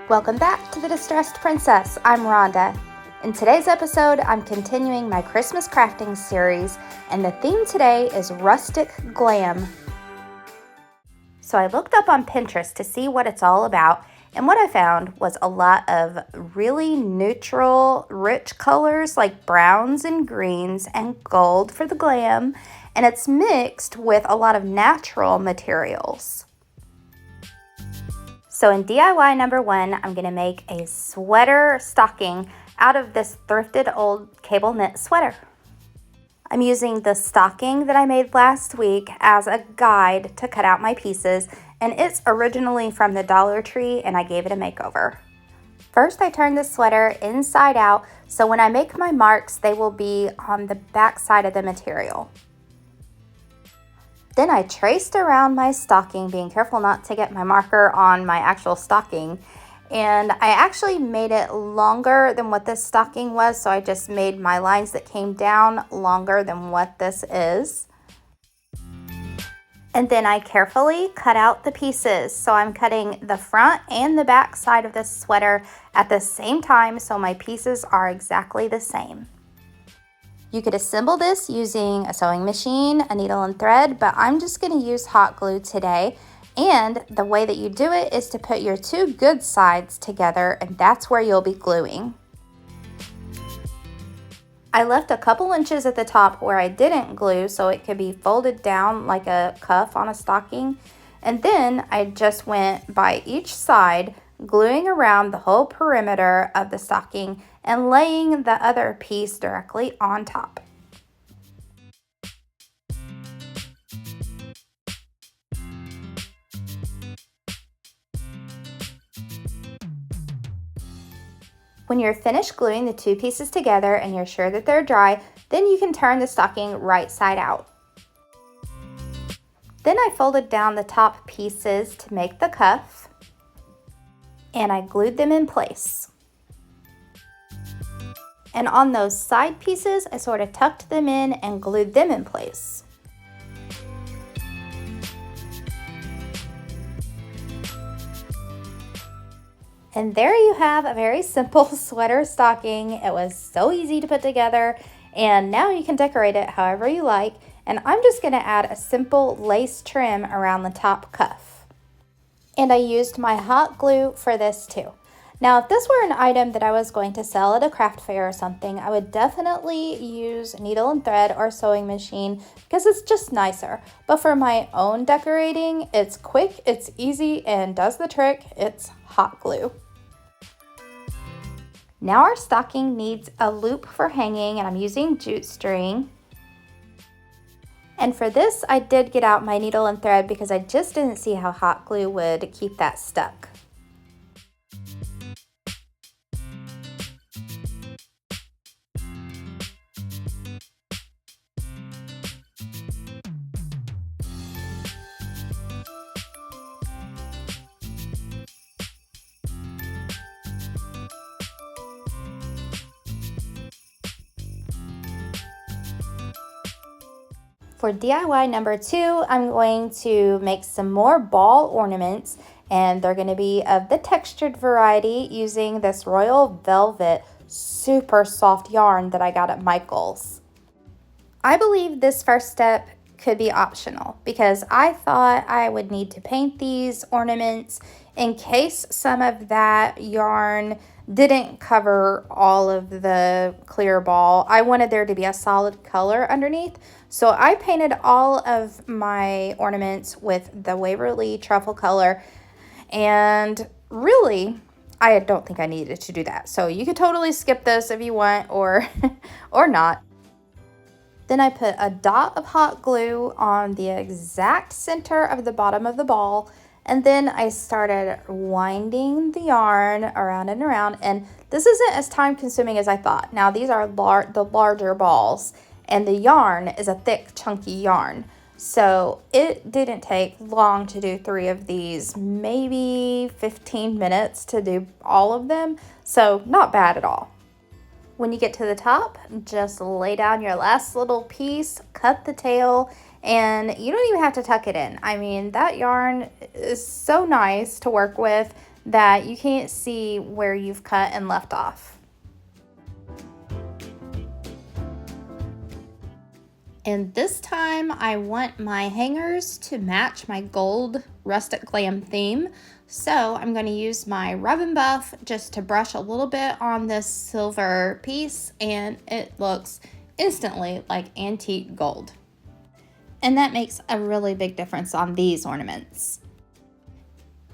Welcome back to The Distressed Princess. I'm Rhonda. In today's episode, I'm continuing my Christmas crafting series, and the theme today is rustic glam. So I looked up on Pinterest to see what it's all about, and what I found was a lot of really neutral, rich colors like browns and greens and gold for the glam, and it's mixed with a lot of natural materials. So in DIY number 1, I'm going to make a sweater stocking out of this thrifted old cable knit sweater. I'm using the stocking that I made last week as a guide to cut out my pieces, and it's originally from the Dollar Tree and I gave it a makeover. First, I turned the sweater inside out, so when I make my marks, they will be on the back side of the material. Then I traced around my stocking, being careful not to get my marker on my actual stocking. And I actually made it longer than what this stocking was, so I just made my lines that came down longer than what this is. And then I carefully cut out the pieces. So I'm cutting the front and the back side of this sweater at the same time, so my pieces are exactly the same. You could assemble this using a sewing machine, a needle and thread, but I'm just going to use hot glue today. And the way that you do it is to put your two good sides together, and that's where you'll be gluing. I left a couple inches at the top where I didn't glue so it could be folded down like a cuff on a stocking. And then I just went by each side, gluing around the whole perimeter of the stocking and laying the other piece directly on top. When you're finished gluing the two pieces together and you're sure that they're dry, then you can turn the stocking right side out. Then I folded down the top pieces to make the cuff, and I glued them in place. And on those side pieces, I sort of tucked them in and glued them in place. And there you have a very simple sweater stocking. It was so easy to put together, and now you can decorate it however you like. And I'm just going to add a simple lace trim around the top cuff. And I used my hot glue for this too. Now, if this were an item that I was going to sell at a craft fair or something, I would definitely use needle and thread or sewing machine because it's just nicer. But for my own decorating, it's quick, it's easy, and does the trick. It's hot glue. Now our stocking needs a loop for hanging, and I'm using jute string. And for this, I did get out my needle and thread because I just didn't see how hot glue would keep that stuck. For DIY number 2, I'm going to make some more ball ornaments, and they're going to be of the textured variety using this Royal Velvet super soft yarn that I got at Michael's. I believe this first step could be optional because I thought I would need to paint these ornaments in case some of that yarn didn't cover all of the clear ball. I wanted there to be a solid color underneath. So I painted all of my ornaments with the Waverly Truffle color, and really, I don't think I needed to do that. So you could totally skip this if you want or not. Then I put a dot of hot glue on the exact center of the bottom of the ball, and then I started winding the yarn around and around, and this isn't as time consuming as I thought. Now these are the larger balls, and the yarn is a thick, chunky yarn. So it didn't take long to do 3 of these, maybe 15 minutes to do all of them. So not bad at all. When you get to the top, just lay down your last little piece, cut the tail, and you don't even have to tuck it in. I mean, that yarn is so nice to work with that you can't see where you've cut and left off. And this time I want my hangers to match my gold rustic glam theme. So I'm going to use my Rub 'n Buff just to brush a little bit on this silver piece, and it looks instantly like antique gold. And that makes a really big difference on these ornaments.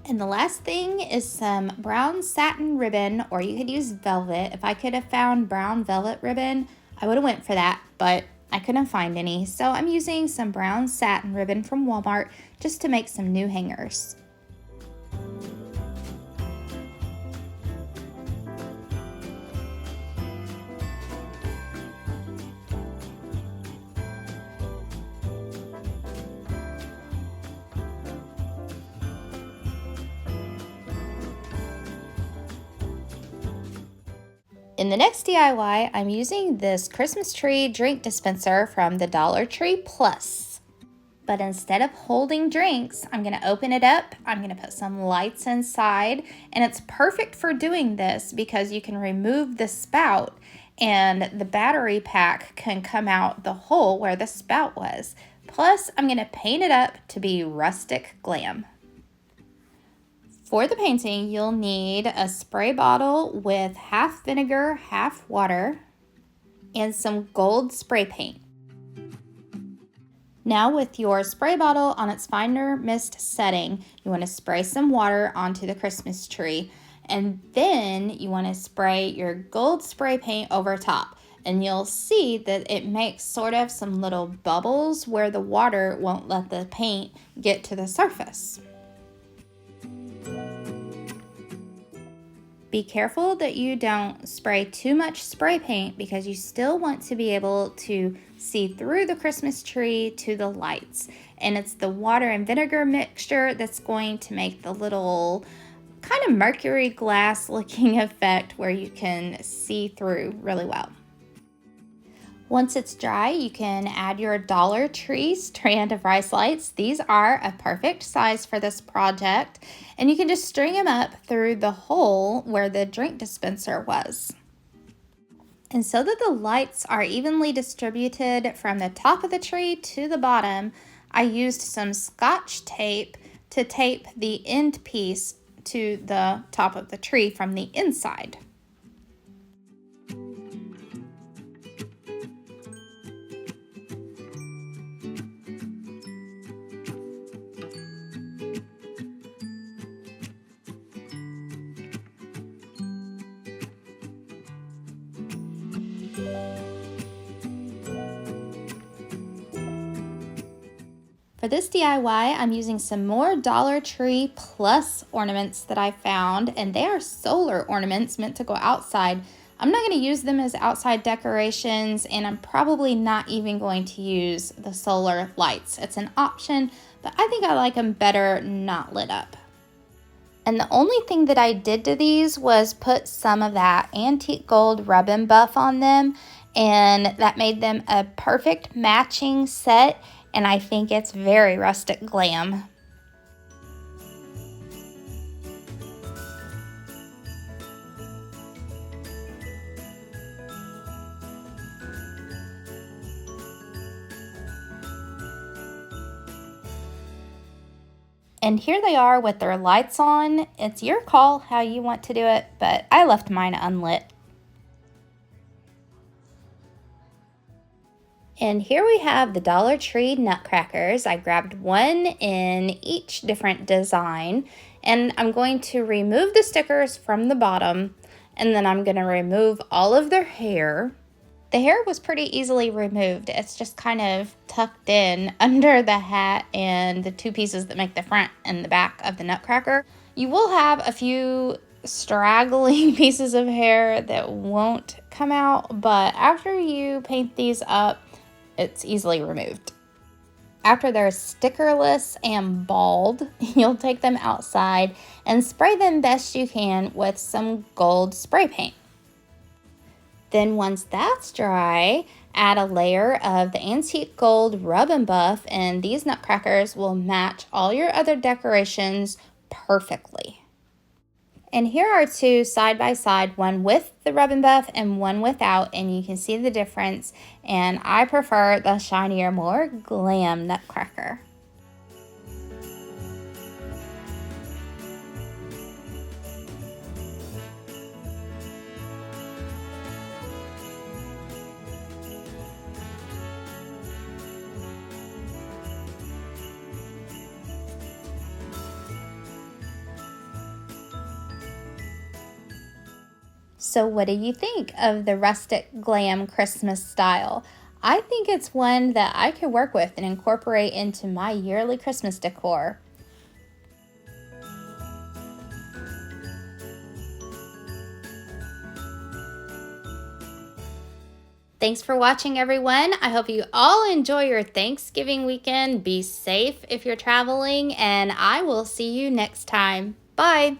And the last thing is some brown satin ribbon, or you could use velvet. If I could have found brown velvet ribbon, I would have went for that, but I couldn't find any. So I'm using some brown satin ribbon from Walmart just to make some new hangers. In the next DIY, I'm using this Christmas tree drink dispenser from the Dollar Tree Plus. But instead of holding drinks, I'm going to open it up, I'm going to put some lights inside, and it's perfect for doing this because you can remove the spout and the battery pack can come out the hole where the spout was. Plus, I'm going to paint it up to be rustic glam. For the painting, you'll need a spray bottle with half vinegar, half water, and some gold spray paint. Now with your spray bottle on its finer mist setting, you want to spray some water onto the Christmas tree, and then you want to spray your gold spray paint over top. And you'll see that it makes sort of some little bubbles where the water won't let the paint get to the surface. Be careful that you don't spray too much spray paint because you still want to be able to see through the Christmas tree to the lights. And it's the water and vinegar mixture that's going to make the little kind of mercury glass looking effect where you can see through really well. Once it's dry, you can add your Dollar Tree strand of rice lights. These are a perfect size for this project, and you can just string them up through the hole where the drink dispenser was. And so that the lights are evenly distributed from the top of the tree to the bottom, I used some Scotch tape to tape the end piece to the top of the tree from the inside. For this DIY, I'm using some more Dollar Tree Plus ornaments that I found, and they are solar ornaments meant to go outside. I'm not going to use them as outside decorations, and I'm probably not even going to use the solar lights. It's an option, but I think I like them better not lit up. And the only thing that I did to these was put some of that antique gold Rub 'n Buff on them, and that made them a perfect matching set. And I think it's very rustic glam. And here they are with their lights on. It's your call how you want to do it, but I left mine unlit. And here we have the Dollar Tree nutcrackers. I grabbed one in each different design, and I'm going to remove the stickers from the bottom, and then I'm going to remove all of their hair. The hair was pretty easily removed. It's just kind of tucked in under the hat and the two pieces that make the front and the back of the nutcracker. You will have a few straggling pieces of hair that won't come out, but after you paint these up, it's easily removed. After they're stickerless and bald, you'll take them outside and spray them best you can with some gold spray paint. Then once that's dry, add a layer of the antique gold Rub 'n Buff, and these nutcrackers will match all your other decorations perfectly. And here are two side by side, one with the rub and buff and one without, and you can see the difference. And I prefer the shinier, more glam Nutcracker. So what do you think of the rustic glam Christmas style? I think it's one that I could work with and incorporate into my yearly Christmas decor. Thanks for watching, everyone. I hope you all enjoy your Thanksgiving weekend. Be safe if you're traveling, and I will see you next time. Bye.